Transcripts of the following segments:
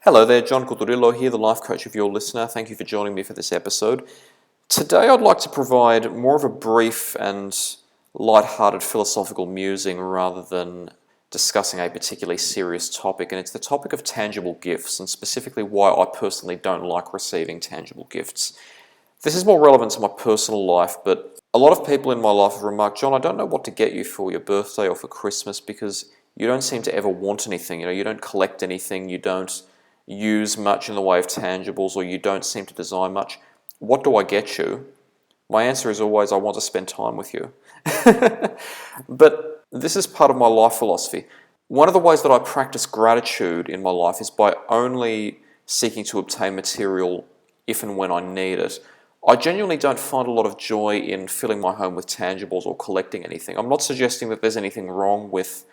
Hello there, John Cordorillo here, the life coach of your listener. Thank you for joining me for this episode. Today I'd like to provide more of a brief and light-hearted philosophical musing rather than discussing a particularly serious topic, and it's the topic of tangible gifts, and specifically why I personally don't like receiving tangible gifts. This is more relevant to my personal life, but a lot of people in my life have remarked, John, I don't know what to get you for your birthday or for Christmas because you don't seem to ever want anything. You don't collect anything, you don't use much in the way of tangibles, or you don't seem to design much. What do I get you? My answer is always, I want to spend time with you. But this is part of my life philosophy. One of the ways that I practice gratitude in my life is by only seeking to obtain material if and when I need it. I genuinely don't find a lot of joy in filling my home with tangibles or collecting anything. I'm not suggesting that there's anything wrong with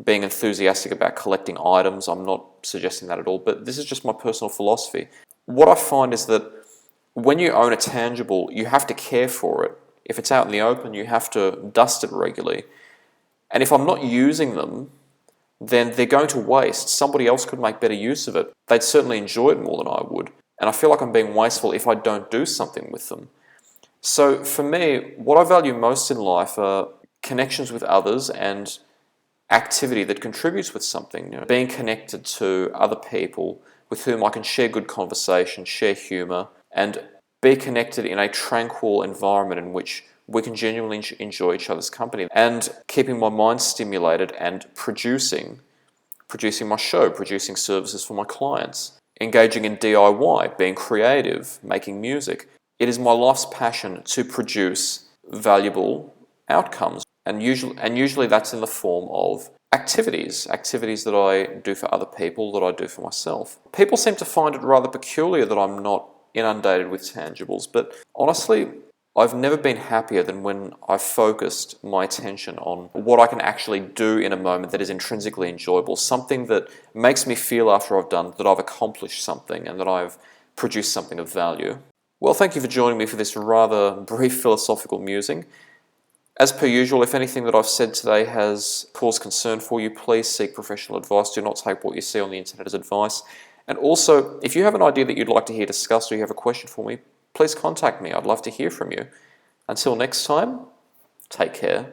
being enthusiastic about collecting items. I'm not suggesting that at all, but this is just my personal philosophy. What I find is that when you own a tangible, you have to care for it. If it's out in the open, you have to dust it regularly. And if I'm not using them, then they're going to waste. Somebody else could make better use of it. They'd certainly enjoy it more than I would. And I feel like I'm being wasteful if I don't do something with them. So for me, what I value most in life are connections with others and activity that contributes with something. Being connected to other people with whom I can share good conversation, share humour, and be connected in a tranquil environment in which we can genuinely enjoy each other's company, and keeping my mind stimulated and producing my show, producing services for my clients, engaging in DIY, being creative, making music. It is my life's passion to produce valuable outcomes. And usually that's in the form of activities that I do for other people, that I do for myself. People seem to find it rather peculiar that I'm not inundated with tangibles, but honestly, I've never been happier than when I've focused my attention on what I can actually do in a moment that is intrinsically enjoyable, something that makes me feel after I've done that I've accomplished something and that I've produced something of value. Well, thank you for joining me for this rather brief philosophical musing. As per usual, if anything that I've said today has caused concern for you, please seek professional advice. Do not take what you see on the internet as advice. And also, if you have an idea that you'd like to hear discussed or you have a question for me, please contact me. I'd love to hear from you. Until next time, take care.